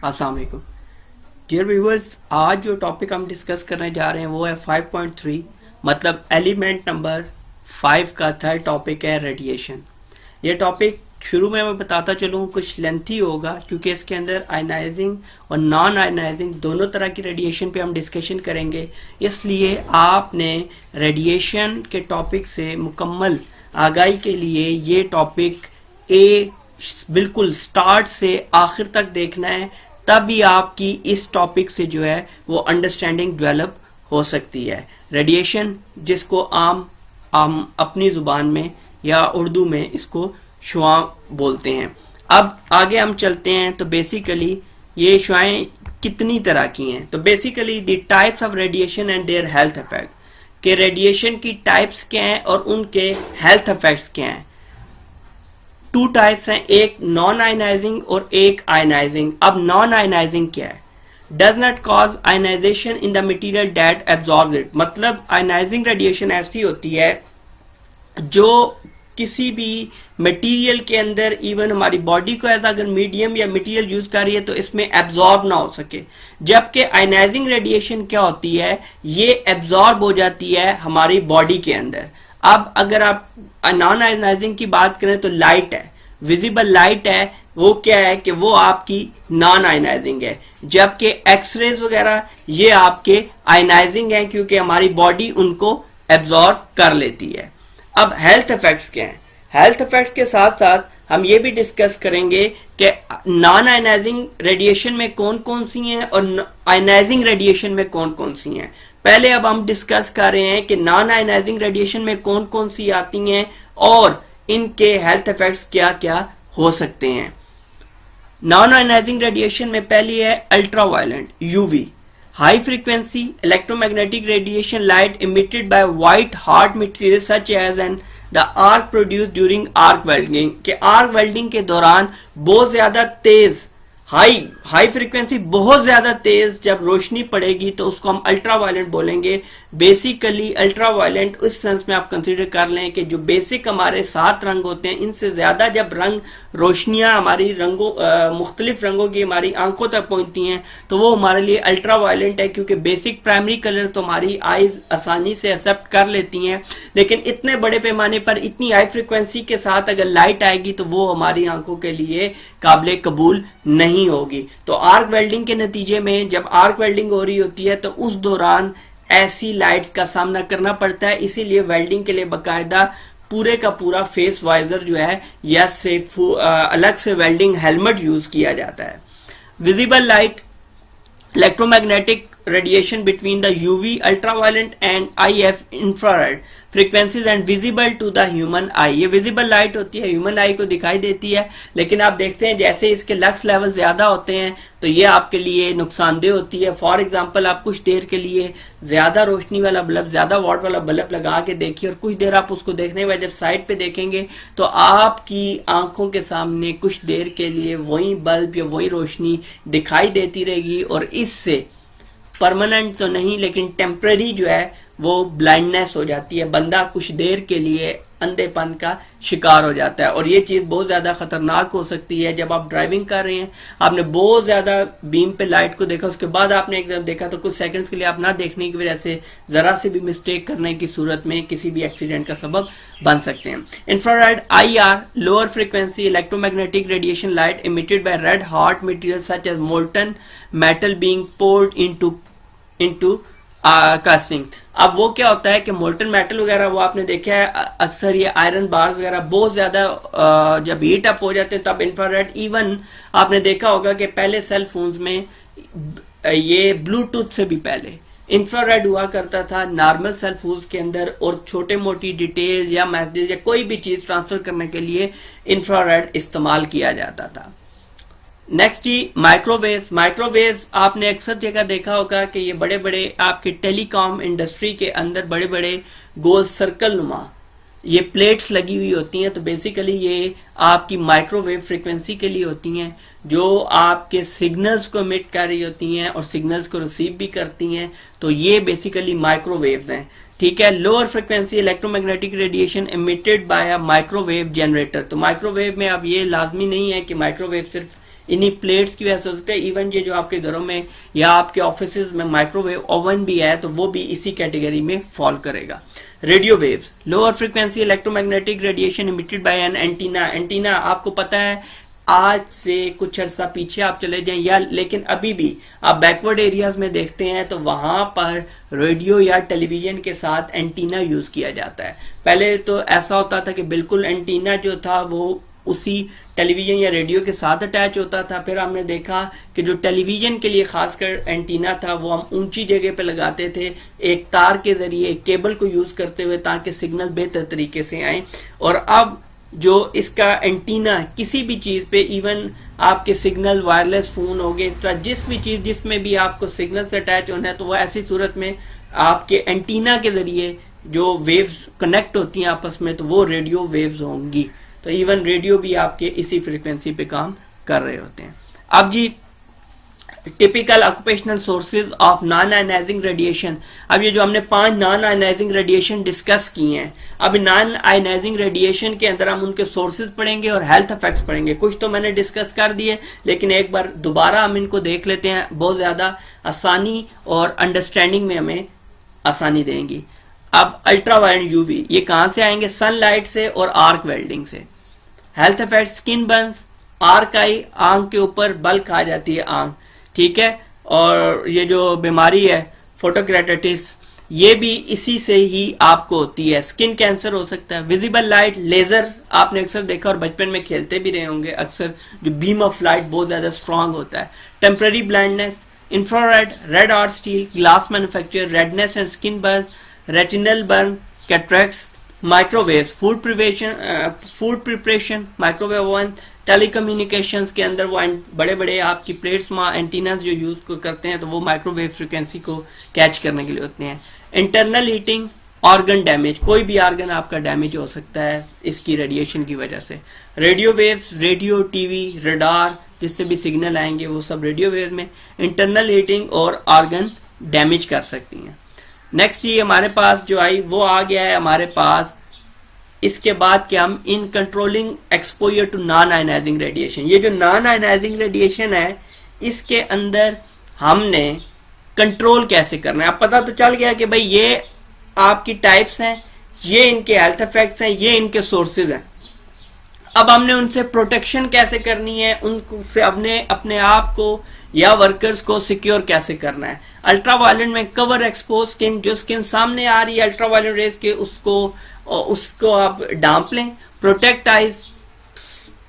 अस्सलाम वालेकुम dear viewers. आज जो टॉपिक हम डिस्कस करने जा रहे हैं वो है 5.3 मतलब एलिमेंट नंबर 5 का थर्ड टॉपिक है रेडिएशन। ये टॉपिक शुरू में मैं बताता चलूँ कुछ लेंथी होगा क्योंकि इसके अंदर आयनाइजिंग और नॉन आयनाइजिंग दोनों तरह की रेडिएशन पे हम डिस्कशन करेंगे, इसलिए आपने रेडिएशन के टॉपिक से मुकम्मल आगाही के लिए ये टॉपिक बिल्कुल स्टार्ट से आखिर तक देखना है, तभी आपकी इस टॉपिक से जो है वो अंडरस्टैंडिंग डेवलप हो सकती है। रेडिएशन जिसको आम अपनी जुबान में या उर्दू में इसको शुआ बोलते हैं। अब आगे हम चलते हैं तो बेसिकली ये शुआएं कितनी तरह की हैं। तो basically the types of radiation and their health effect, के रेडिएशन की टाइप्स क्या हैं और उनके हेल्थ इफेक्ट्स क्या हैं। टू टाइप्स हैं, एक नॉन आयनाइजिंग और एक आयनाइजिंग। अब नॉन आयनाइजिंग क्या है? Does not cause ionisation in the material that absorbs it. मतलब आयनाइजिंग रेडिएशन ऐसी होती है जो किसी भी मटेरियल के अंदर, इवन हमारी बॉडी को एज अगर मीडियम या मटेरियल यूज कर रही है तो इसमें एब्जॉर्ब ना हो सके, जबकि आयनाइजिंग रेडिएशन क्या होती है, ये एब्जॉर्ब हो जाती है हमारी बॉडी के अंदर। अब अगर आप नॉन आयनाइजिंग की बात करें तो लाइट है, विजिबल लाइट है, वो क्या है कि वो आपकी नॉन आयनाइजिंग है, जबकि एक्सरेज वगैरह ये आपके आयनाइजिंग है क्योंकि हमारी बॉडी उनको एब्जॉर्ब कर लेती है। अब हेल्थ इफेक्ट्स क्या हैं? हेल्थ इफेक्ट्स के साथ साथ हम ये भी डिस्कस करेंगे कि नॉन आयनाइजिंग रेडिएशन में कौन कौन सी हैं और आयनाइजिंग रेडिएशन में कौन कौन सी हैं। पहले अब हम डिस्कस कर रहे हैं कि नॉन आयनाइजिंग रेडिएशन में कौन कौन सी आती हैं और इनके हेल्थ इफेक्ट्स क्या क्या हो सकते हैं। नॉन आयनाइजिंग रेडिएशन में पहली है ultraviolet UV, high frequency electromagnetic radiation light emitted by white hard material such as an the arc produce during arc welding, के आर्क वेल्डिंग के दौरान बहुत ज्यादा तेज हाई फ्रीक्वेंसी, बहुत ज्यादा तेज जब रोशनी पड़ेगी तो उसको हम अल्ट्रावायलेंट बोलेंगे। बेसिकली अल्ट्रावायलेंट उस सेंस में आप कंसीडर कर लें कि जो बेसिक हमारे 7 रंग होते हैं, इनसे ज्यादा जब रंग रोशनियां हमारी मुख्तलिफ रंगों की हमारी आंखों तक पहुंचती हैं तो वो हमारे लिए अल्ट्रावायलेंट है, क्योंकि बेसिक प्राइमरी कलर तो हमारी आईज आसानी से एक्सेप्ट कर लेती हैं, लेकिन इतने बड़े पैमाने पर इतनी हाई फ्रीक्वेंसी के साथ अगर लाइट आएगी तो वो हमारी आंखों के लिए काबिल कबूल नहीं होगी। तो आर्क वेल्डिंग के नतीजे में जब आर्क वेल्डिंग हो रही होती है तो उस दौरान ऐसी लाइट्स का सामना करना पड़ता है, इसीलिए वेल्डिंग के लिए बाकायदा पूरे का पूरा फेस वाइजर जो है या से अलग से वेल्डिंग हेलमेट यूज किया जाता है। Visible light electromagnetic radiation between the UV ultraviolet and IF infrared frequencies and visible to the human eye। ये visible light होती है, human eye को दिखाई देती है, लेकिन आप देखते हैं जैसे इसके लक्स लेवल ज्यादा होते हैं तो ये आपके लिए नुकसानदेह होती है। फॉर एग्जांपल आप कुछ देर के लिए ज्यादा रोशनी वाला बल्ब, ज्यादा वाट वाला बल्ब लगा के देखिए और कुछ देर आप उसको देखने के बाद जब साइड पे देखेंगे तो आपकी आंखों के सामने कुछ देर के लिए वही बल्ब या वही रोशनी दिखाई देती रहेगी और इससे परमानेंट तो नहीं लेकिन टेम्पररी जो है वो ब्लाइंडनेस हो जाती है, बंदा कुछ देर के लिए अंधेपन का शिकार हो जाता है। और ये चीज बहुत ज्यादा खतरनाक हो सकती है। जब आप ड्राइविंग कर रहे हैं, आपने बहुत ज्यादा बीम पे लाइट को देखा, उसके बाद आपने एकदम देखा तो कुछ सेकंड्स के लिए आप ना देखने की वजह से जरा से भी मिस्टेक करने की सूरत में किसी भी एक्सीडेंट का सबब बन सकते हैं। Infrared IR lower frequency electromagnetic radiation light emitted by red hot material such as molten metal being poured into casting. अब वो क्या होता है कि मोल्टन मेटल वगैरह वो आपने देखा है अक्सर ये आयरन बार्स वगैरह बहुत ज्यादा जब हीट अप हो जाते हैं तब इंफ्रारेड, इवन आपने देखा होगा कि पहले सेल फोन्स में ये ब्लूटूथ से भी पहले इंफ्रारेड हुआ करता था नॉर्मल सेल फोन्स के अंदर, और छोटे मोटी डिटेल्स या मैसेज या कोई भी चीज ट्रांसफर करने के लिए इंफ्रारेड इस्तेमाल किया जाता था। नेक्स्ट जी माइक्रोवेव्स। माइक्रोवेव्स आपने अक्सर जगह देखा होगा कि ये बड़े बड़े आपके टेलीकॉम इंडस्ट्री के अंदर बड़े बड़े गोल सर्कल नुमा ये प्लेट्स लगी हुई होती हैं। तो बेसिकली ये आपकी माइक्रोवेव फ्रीक्वेंसी के लिए होती हैं जो आपके सिग्नल्स को एमिट कर रही होती हैं और सिग्नल्स को रिसीव भी करती हैं। तो ये बेसिकली माइक्रोवेव्स हैं, ठीक है। Lower frequency electromagnetic radiation emitted by a microwave generator. तो माइक्रोवेव में अब ये लाजमी नहीं है कि माइक्रोवेव सिर्फ इन्हीं प्लेट्स की वजह से हो सकता है। इवन ये जो आपके घरों में या आपके ऑफिसेज में माइक्रोवेव ओवन भी है तो वो भी इसी कैटेगरी में फॉल करेगा। Radio waves, lower frequency electromagnetic radiation emitted by an antenna. Antenna आपको पता है आज से कुछ अर्सा पीछे आप चले जाएं या लेकिन अभी भी आप बैकवर्ड एरियाज में देखते हैं तो वहां पर रेडियो या टेलीविजन के साथ एंटीना यूज किया जाता है। पहले तो ऐसा होता था कि बिल्कुल एंटीना जो था वो उसी टेलीविजन या रेडियो के साथ अटैच होता था। फिर हमने देखा कि जो टेलीविजन के लिए खासकर एंटीना था वो हम ऊंची जगह पे लगाते थे एक तार के जरिए, एक केबल को यूज करते हुए, ताकि सिग्नल बेहतर तरीके से आए। और अब जो इसका एंटीना किसी भी चीज पे, इवन आपके सिग्नल वायरलेस फोन हो गए, इस तरह जिस भी चीज जिसमें भी आपको सिग्नल से अटैच होना है तो वो ऐसी सूरत में आपके एंटीना के जरिए जो वेव्स कनेक्ट होती हैं आपस में तो वो रेडियो वेव्स होंगी। तो इवन रेडियो भी आपके इसी फ्रीक्वेंसी पे काम कर रहे होते हैं। अब जी typical occupational sources of non ionising radiation. अब ये जो हमने 5 नॉन आयनाइजिंग रेडिएशन डिस्कस किए हैं, अब नॉन आयनाइजिंग रेडिएशन के अंदर हम उनके सोर्सेज पढ़ेंगे और हेल्थ इफेक्ट्स पढ़ेंगे। कुछ तो मैंने डिस्कस कर दिए लेकिन एक बार दोबारा हम इनको देख लेते हैं, बहुत ज्यादा आसानी और अंडरस्टैंडिंग में हमें आसानी देंगी। अब अल्ट्रावायलेट यूवी ये कहां से आएंगे? सनलाइट से और आर्क वेल्डिंग से। Health effect, skin burns, arc eye, आंख के ऊपर बल्क आ जाती है आंख, ठीक है। और ये जो बीमारी है फोटोकेराइटिस ये भी इसी से ही आपको होती है। स्किन कैंसर हो सकता है। विजिबल लाइट, लेजर आपने अक्सर देखा और बचपन में खेलते भी रहे होंगे अक्सर, जो बीम ऑफ लाइट बहुत ज्यादा स्ट्रांग होता है। Temporary blindness, infrared, red art steel, glass manufacture, redness and skin burn, retinal burn, cataracts, microwave, food preparation, microwave oven, telecommunications के अंदर वो बड़े बड़े आपकी प्लेट्स में एंटीनास जो यूज करते हैं तो वो माइक्रोवेव फ्रीक्वेंसी को कैच करने के लिए होते हैं। इंटरनल हीटिंग, ऑर्गन डैमेज, कोई भी ऑर्गन आपका डैमेज हो सकता है इसकी रेडिएशन की वजह से। Radio waves, radio, TV, radar जिससे भी सिग्नल आएंगे वो सब रेडियो वेव में इंटरनल हीटिंग और ऑर्गन डैमेज कर सकती हैं। नेक्स्ट ये हमारे पास जो आई वो आ गया है हमारे पास इसके बाद कि हम इन controlling exposure to non ionising radiation. ये जो नॉन आयनाइजिंग रेडिएशन है इसके अंदर हमने कंट्रोल कैसे करना है। अब पता तो चल गया कि भाई ये आपकी टाइप्स हैं, ये इनके हेल्थ इफेक्ट्स हैं, ये इनके सोर्सेज हैं। अब हमने उनसे प्रोटेक्शन कैसे करनी है, उनसे अपने आप को या वर्कर्स को सिक्योर कैसे करना है। अल्ट्रावायलेट में कवर एक्सपोज स्किन, जो स्किन सामने आ रही है अल्ट्रावायलेट रेज के उसको आप डांप लें। प्रोटेक्ट आइज,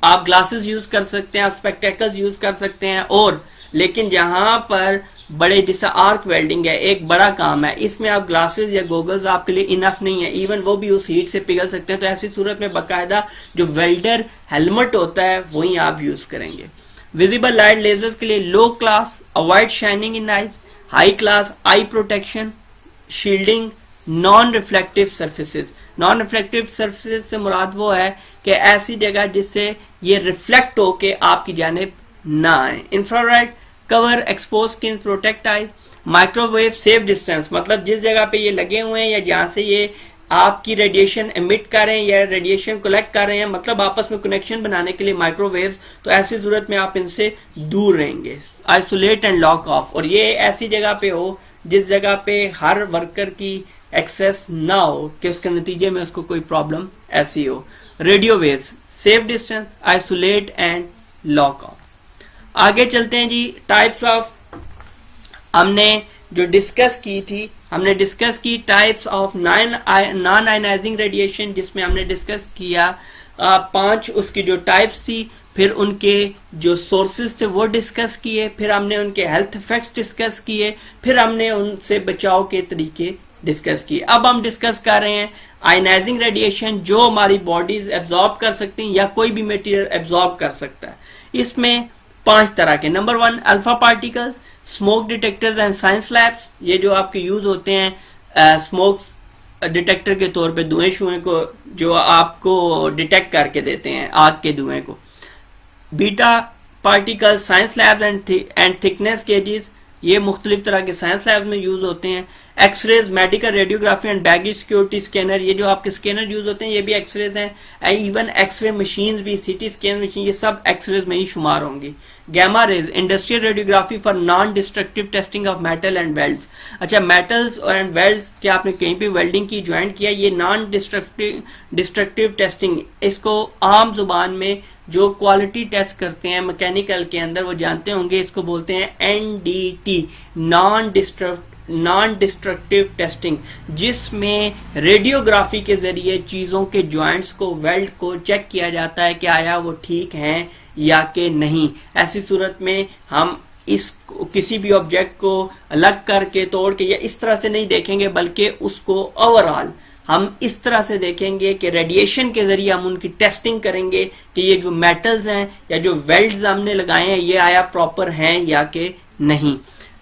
आप ग्लासेस यूज कर सकते हैं, आप स्पेक्टेकल्स यूज कर सकते हैं। और लेकिन जहां पर बड़े जैसा आर्क वेल्डिंग है एक बड़ा काम है, इसमें आप ग्लासेस या गोगल्स आपके लिए इनफ नहीं है, इवन वो भी उस हीट से पिघल सकते हैं। तो ऐसी सूरत में बाकायदा जो वेल्डर हेलमेट होता है वही आप यूज करेंगे। विजिबल लाइट लेजर्स के लिए low class, avoid shining in eyes, high class eye protection, shielding, non reflective surfaces. Non reflective surfaces से मुराद वो है कि ऐसी जगह जिससे ये रिफ्लेक्ट होके आपकी जानिब ना आए। Infrared cover expose skin, protect eyes. Microwave safe distance, मतलब जिस जगह पे ये लगे हुए हैं या जहां से ये आपकी रेडिएशन एमिट कर रहे हैं या रेडिएशन कलेक्ट कर रहे हैं, मतलब आपस में कनेक्शन बनाने के लिए माइक्रोवेव्स, तो ऐसी सूरत में आप इनसे दूर रहेंगे। आइसोलेट एंड लॉक ऑफ, और ये ऐसी जगह पे हो जिस जगह पे हर वर्कर की एक्सेस ना हो कि उसके नतीजे में उसको कोई प्रॉब्लम ऐसी हो। Radio waves, safe distance, isolate and lock of. आगे चलते हैं जी। टाइप्स ऑफ हमने जो डिस्कस की थी, हमने डिस्कस की types of non ionising radiation, जिसमें हमने डिस्कस किया 5 उसकी जो टाइप्स थी, फिर उनके जो सोर्सेज थे वो डिस्कस किए, फिर हमने उनके हेल्थ इफेक्ट्स डिस्कस किए, फिर हमने उनसे बचाव के तरीके डिस्कस किए। अब हम डिस्कस कर रहे हैं आयनाइजिंग रेडिएशन जो हमारी बॉडीज एब्जॉर्ब कर सकती हैं या कोई भी मटेरियल एब्जॉर्ब कर सकता है। इसमें 5 तरह के। Number 1 alpha particles, smoke detectors and science labs, ये जो आपके यूज होते हैं स्मोक डिटेक्टर के तौर पे, धुएं शुएं को जो आपको डिटेक्ट करके देते हैं आग के धुएं को। Beta particles, science labs and thickness gauges, ये मुख्तलिफ तरह के साइंस लैब में यूज होते हैं। X rays, medical radiography and baggage security scanner, ये जो आपके स्कैनर यूज होते हैं ये भी एक्सरेज हैं। इवन एक्सरे मशीन्स भी, सीटी स्कैन मशीन, ये सब एक्सरेज में ही शुमार होंगी। Gamma rays, industrial radiography for non destructive testing of metal and welds. अच्छा, मेटल्स एंड वेल्ड्स के आपने कहीं पे वेल्डिंग की, ज्वाइंट किया, ये नॉन डिस्ट्रक्टिव टेस्टिंग, इसको आम जुबान में जो क्वालिटी टेस्ट करते हैं मैकेनिकल के अंदर वो जानते होंगे, इसको बोलते हैं एनडीटी, नॉन डिस्ट्रक्टिव टेस्टिंग, जिसमें रेडियोग्राफी के जरिए चीजों के जॉइंट्स को, वेल्ड को चेक किया जाता है कि आया वो ठीक हैं या कि नहीं। ऐसी सूरत में हम इस किसी भी ऑब्जेक्ट को अलग करके, तोड़ के या इस तरह से नहीं देखेंगे, बल्कि उसको ओवरऑल हम इस तरह से देखेंगे कि रेडिएशन के जरिए हम उनकी टेस्टिंग करेंगे कि ये जो मेटल्स हैं या जो वेल्ड्स हमने लगाए हैं ये आया प्रॉपर हैं या कि नहीं।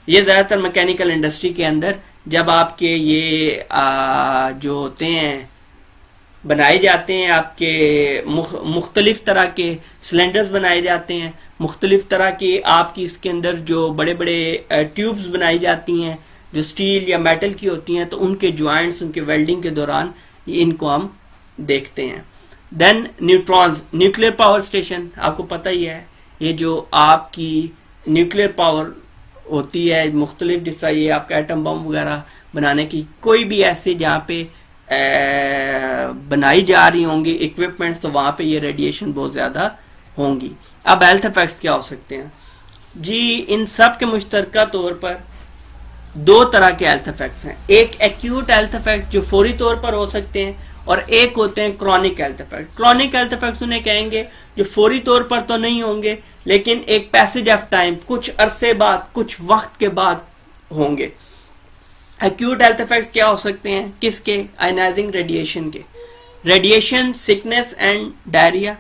ये ज्यादातर मैकेनिकल इंडस्ट्री के अंदर जब आपके ये जो होते हैं बनाए जाते हैं, आपके मुख्तलिफ तरह के सिलेंडर्स बनाए जाते हैं, मुख्तलिफ तरह की आपकी इसके अंदर जो बड़े बड़े ट्यूब्स बनाई जाती हैं जो स्टील या मेटल की होती हैं, तो उनके ज्वाइंट्स, उनके वेल्डिंग के दौरान इनको हम देखते हैं। Then neutrons, nuclear power station, आपको पता ही है ये जो आपकी न्यूक्लियर पावर होती है मुख्तलिफ जिस ये आपका एटम बम वगैरह बनाने की, कोई भी ऐसे जहाँ पे बनाई जा रही होंगी इक्विपमेंट्स, तो वहां पे ये रेडिएशन बहुत ज्यादा होंगी। अब हेल्थ इफेक्ट्स क्या हो सकते हैं जी? इन सब के मुश्तरका तौर पर दो तरह के हेल्थ इफेक्ट्स हैं। एक एक्यूट हेल्थ इफेक्ट जो फौरी तौर पर हो सकते हैं, और एक होते हैं chronic health effect. Chronic health effects उन्हें कहेंगे जो फौरी तौर पर तो नहीं होंगे, लेकिन एक पैसेज ऑफ टाइम, कुछ अरसे बाद, कुछ वक्त के बाद होंगे। एक्यूट हेल्थ इफेक्ट्स क्या हो सकते हैं? किसके? आयनाइजिंग रेडिएशन के। Radiation sickness and diarrhoea,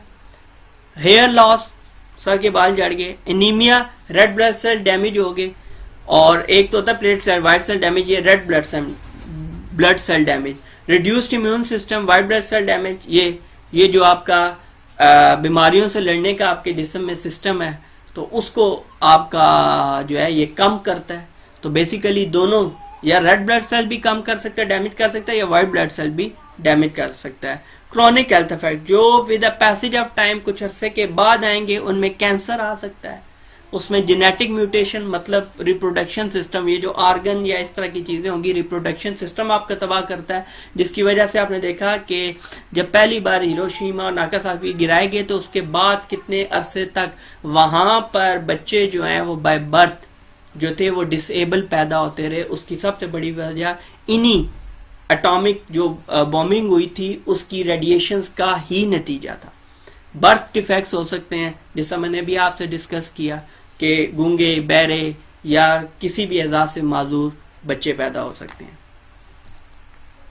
hair loss, सर के बाल झड़ गए, anaemia, red blood cell damage हो गए, और एक तो होता है plate cell white cell damage, ये red blood cell damage. Reduced immune system, white blood cell damage, ये जो आपका बीमारियों से लड़ने का आपके जिस्म में सिस्टम है, तो उसको आपका जो है ये कम करता है। तो बेसिकली दोनों, या रेड ब्लड सेल भी कम कर सकता है, डैमेज कर सकता है, या व्हाइट ब्लड सेल भी डैमेज कर सकता है। क्रॉनिक हेल्थ इफेक्ट जो with the passage of time, कुछ अरसे के बाद आएंगे, उनमें कैंसर आ सकता है, उसमें जेनेटिक म्यूटेशन, मतलब रिप्रोडक्शन सिस्टम, ये जो आर्गन या इस तरह की चीजें होंगी, रिप्रोडक्शन सिस्टम आपका तबाह करता है, जिसकी वजह से आपने देखा कि जब पहली बार हिरोशिमा और नागासाकी गिराए गए तो उसके बाद कितने अरसे तक वहां पर बच्चे जो हैं वो बाय बर्थ जो थे वो डिसेबल पैदा होते रहे। उसकी सबसे बड़ी वजह इन्हीं एटॉमिक जो बॉम्बिंग हुई थी उसकी रेडिएशंस का ही नतीजा था। बर्थ डिफेक्ट्स हो सकते हैं, जैसा मैंने भी आपसे डिस्कस किया कि गूंगे, बहरे या किसी भी एजाज से माजूर बच्चे पैदा हो सकते हैं।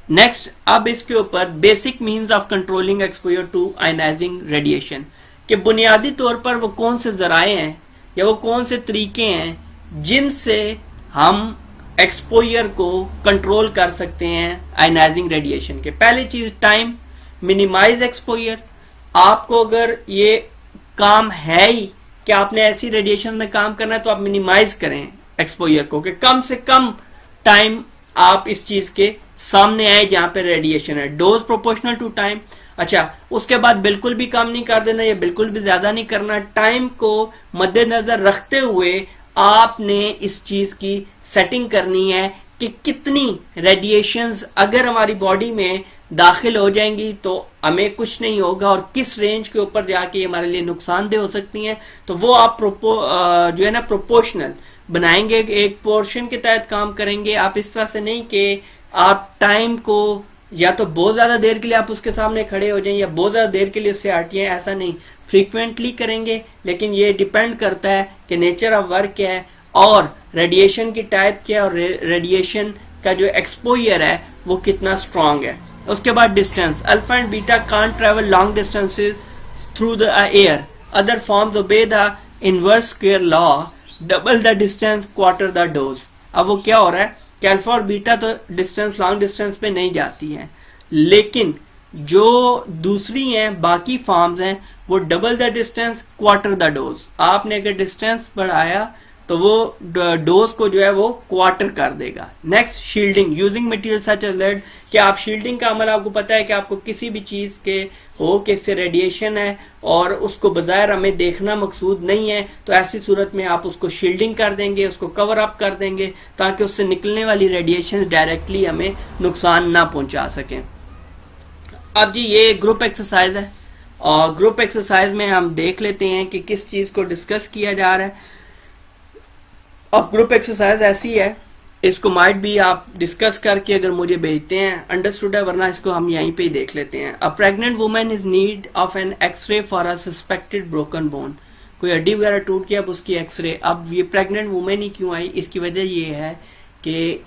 नेक्स्ट, अब इसके ऊपर basic means of controlling exposure to ionising radiation, कि बुनियादी तौर पर वो कौन से जराए हैं या वो कौन से तरीके हैं जिनसे हम एक्सपोजर को कंट्रोल कर सकते हैं आयनाइजिंग रेडिएशन के। पहली चीज टाइम, मिनिमाइज एक्सपोजर। आपको अगर ये काम है ही कि आपने ऐसी रेडिएशन में काम करना है तो आप मिनिमाइज करें एक्सपोजर को, कि कम से कम टाइम आप इस चीज के सामने आए जहां पे रेडिएशन है। Dose proportional to time. अच्छा, उसके बाद बिल्कुल भी कम नहीं कर देना या बिल्कुल भी ज्यादा नहीं करना। टाइम को मद्देनजर रखते हुए आपने इस चीज की सेटिंग करनी है कि कितनी रेडिएशंस अगर हमारी बॉडी में दाखिल हो जाएंगी तो हमें कुछ नहीं होगा, और किस रेंज के ऊपर जाके हमारे लिए नुकसानदेह हो सकती हैं, तो वो आप जो है ना प्रोपोर्शनल बनाएंगे, एक पोर्शन के तहत काम करेंगे। आप इस तरह से नहीं कि आप टाइम को या तो बहुत ज्यादा देर के लिए आप उसके सामने खड़े हो जाएं या बहुत ज्यादा देर के लिए उससे हटिए, ऐसा नहीं। फ्रीक्वेंटली करेंगे, लेकिन ये डिपेंड करता है कि नेचर ऑफ वर्क क्या है और रेडिएशन की टाइप क्या है और रेडिएशन का जो एक्सपोजर है वो कितना स्ट्रांग है। उसके बाद distance, alpha and beta can't travel long distances through the air, other forms obey the inverse square law, double the distance quarter the dose. अब वो क्या हो रहा है कि अल्फा और बीटा तो डिस्टेंस, लॉन्ग डिस्टेंस पे नहीं जाती हैं, लेकिन जो दूसरी हैं बाकी फॉर्म्स हैं वो double the distance quarter the dose. आपने अगर डिस्टेंस बढ़ाया तो वो डोज को जो है वो क्वार्टर कर देगा। Next, shielding using material such as lead, कि आप शील्डिंग का अमल आपको पता है कि आपको किसी भी चीज के हो कि इससे रेडिएशन है और उसको बजाय हमें देखना मकसूद नहीं है, तो ऐसी सूरत में आप उसको शील्डिंग कर देंगे, उसको कवर अप कर देंगे ताकि उससे निकलने वाली रेडिएशन डायरेक्टली हमें नुकसान ना पहुंचा सके। अब जी ये ग्रुप एक्सरसाइज है और ग्रुप एक्सरसाइज में हम देख लेते हैं कि किस चीज को डिस्कस किया जा रहा है। अब ग्रुप एक्सरसाइज ऐसी है, इसको माइट भी आप डिस्कस करके अगर मुझे भेजते हैं अंडरस्टूड है, वरना इसको हम यहीं पे ही देख लेते हैं। A pregnant women is need of an x-ray for a suspected broken bone, कोई हड्डी वगैरह टूट गया अब उसकी एक्सरे। अब ये प्रेग्नेंट वुमेन ही क्यों आई, इसकी वजह ये है कि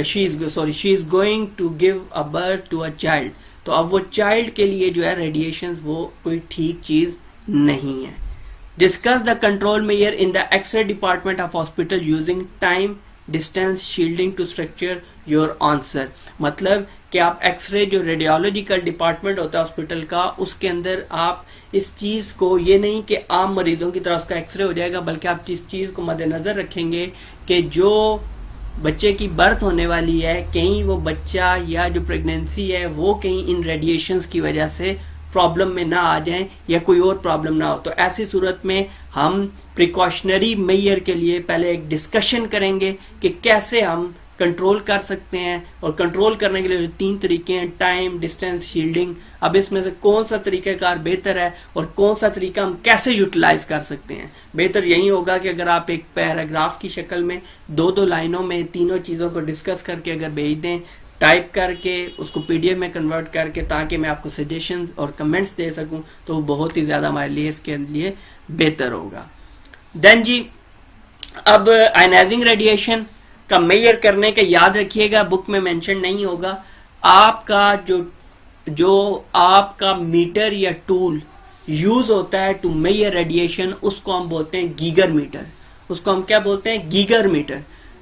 she is going to give a birth to a child, तो अब वो चाइल्ड के लिए जो है रेडिएशन वो कोई ठीक चीज नहीं है। Discuss the control measure in the X-ray department of hospital using time, distance, shielding to structure your answer। मतलब कि आप एक्सरे जो रेडियोलॉजिकल डिपार्टमेंट होता है हॉस्पिटल का, उसके अंदर आप इस चीज को, ये नहीं कि आम मरीजों की तरह उसका एक्सरे हो जाएगा, बल्कि आप इस चीज को मद्देनजर रखेंगे कि जो बच्चे की बर्थ होने वाली है, कहीं वो बच्चा या जो प्रेगनेंसी है वो कहीं इन रेडिएशंस की वजह से प्रॉब्लम में ना आ जाएं या कोई और प्रॉब्लम ना हो। तो ऐसी सूरत में हम प्रिकॉशनरी मेजर के लिए पहले एक डिस्कशन करेंगे कि कैसे हम कंट्रोल कर सकते हैं, और कंट्रोल करने के लिए 3 तरीके हैं, टाइम, डिस्टेंस, शील्डिंग। अब इसमें से कौन सा तरीकाकार बेहतर है और कौन सा तरीका हम कैसे यूटिलाइज कर सकते हैं। बेहतर यही होगा कि अगर आप एक पैराग्राफ की शक्ल में 2-2 लाइनों में तीनों चीजों को डिस्कस करके अगर भेज दें, टाइप करके उसको पीडीएफ में कन्वर्ट करके, ताकि मैं आपको सजेशंस और कमेंट्स दे सकूं, तो वो बहुत ही ज्यादा हमारे लिए इसके लिए बेहतर होगा। देन जी अब आयनाइजिंग रेडिएशन का मेजर करने का याद रखिएगा, बुक में मेंशन नहीं होगा। आपका जो आपका मीटर या टूल यूज होता है टू मेजर रेडिएशन, उसको हम बोलते हैं गीगर मीटर। उसको हम क्या बोलते हैं? Geiger metre.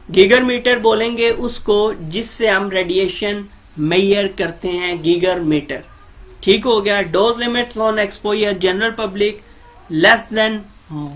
गीगर मीटर बोलेंगे उसको जिससे हम रेडिएशन मेजर करते हैं, गीगर मीटर। ठीक हो गया। Dose limits on exposure general public less than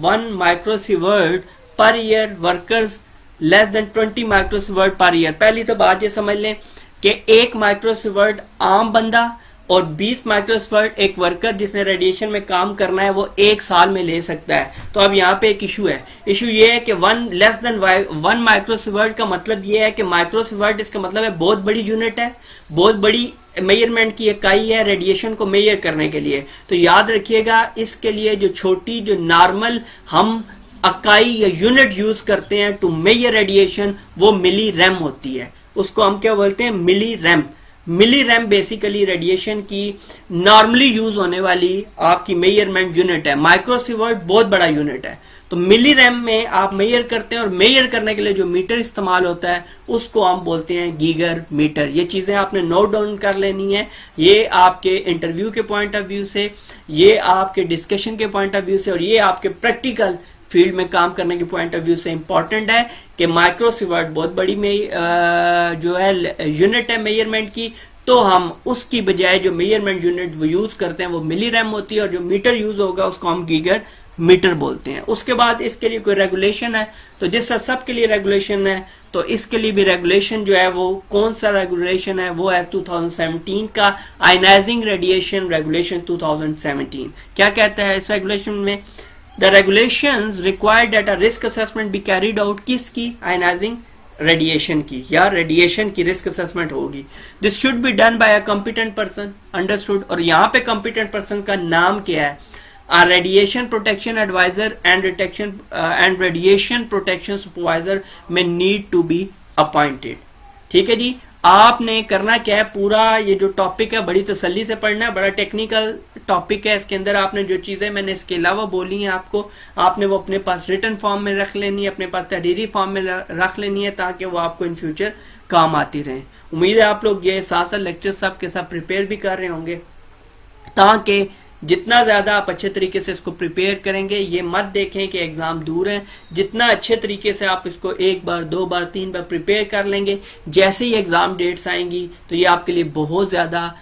1 microsievert per year, workers less than 20 microsievert per year. पहली तो बात ये समझ लें कि 1 माइक्रोसीवर्ट आम बंदा और 20 माइक्रोसीवर्ट एक वर्कर जिसने रेडिएशन में काम करना है वो 1 साल में ले सकता है। तो अब यहाँ पे एक इशू है। इशू ये है कि 1 लेस देन 1 माइक्रोसीवर्ट का मतलब ये है कि माइक्रोसीवर्ट इसका मतलब है बहुत बड़ी यूनिट है, बहुत बड़ी मेजरमेंट की इकाई है रेडिएशन को मेजर करने के लिए। तो याद रखिएगा इसके लिए जो छोटी जो नॉर्मल हम इकाई या यूनिट यूज करते हैं टू मेजर रेडिएशन, वो मिली रैम होती है। उसको हम क्या बोलते हैं? मिली रैम। मिली रैम बेसिकली रेडिएशन की नॉर्मली यूज होने वाली आपकी मेजरमेंट यूनिट है। माइक्रोसीवर्ट बहुत बड़ा यूनिट है। तो मिली रैम में आप मेजर करते हैं, और मेजर करने के लिए जो मीटर इस्तेमाल होता है उसको हम बोलते हैं गीगर मीटर। ये चीजें आपने नोट डाउन कर लेनी है। ये आपके इंटरव्यू के पॉइंट ऑफ व्यू से, ये आपके डिस्कशन के पॉइंट ऑफ व्यू से, और ये आपके प्रैक्टिकल फील्ड में काम करने के पॉइंट ऑफ व्यू से इंपॉर्टेंट है कि माइक्रोसीवर्ट बहुत बड़ी जो है यूनिट है मेजरमेंट की। तो हम उसकी बजाय जो मेजरमेंट यूनिट वो यूज करते हैं वो मिली रैम होती है, और जो मीटर यूज होगा उसको हम गीगर मीटर बोलते हैं। उसके बाद इसके लिए कोई रेगुलेशन है, तो जिस सब के लिए रेगुलेशन है तो इसके लिए भी रेगुलेशन जो है वो कौन सा रेगुलेशन है? वो है 2017 का आयनाइजिंग रेडिएशन रेगुलेशन 2017। क्या कहता है इस रेगुलेशन में? The regulations require that a risk assessment be carried out किसकी? आयनाइजिंग रेडिएशन की, या रेडिएशन की रिस्क असेसमेंट होगी। This should be done by a competent person, understood. और यहाँ पे कॉम्पिटेंट पर्सन का नाम क्या है? A radiation protection advisor and radiation protection supervisor may need to be appointed। ठीक है जी। आपने करना क्या है? पूरा ये जो टॉपिक है बड़ी तसल्ली से पढ़ना है, बड़ा टेक्निकल टॉपिक है। इसके अंदर आपने जो चीजें मैंने इसके अलावा बोली हैं आपको, आपने वो अपने पास रिटन फॉर्म में रख लेनी है, अपने पास तहरीरी फॉर्म में रख लेनी है, ताकि वो आपको इन फ्यूचर काम आती रहे। उम्मीद है आप लोग ये साथ लेक्चर सब के साथ प्रिपेयर भी कर रहे होंगे, ताकि जितना ज्यादा आप अच्छे तरीके से इसको प्रिपेयर करेंगे, ये मत देखें कि एग्जाम दूर है, जितना अच्छे तरीके से आप इसको 1 बार 2 बार 3 बार प्रिपेयर कर लेंगे, जैसे ही एग्जाम डेट्स आएंगी तो ये आपके लिए बहुत ज्यादा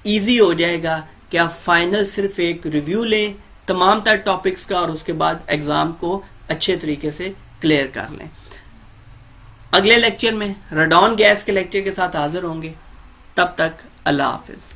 इजी हो जाएगा कि आप फाइनल सिर्फ एक रिव्यू लें तमाम तर टॉपिक्स का, और उसके बाद एग्जाम को अच्छे तरीके से क्लियर कर लें। अगले लेक्चर में रेडॉन गैस के लेक्चर के साथ हाजिर होंगे। तब तक अल्लाह हाफिज।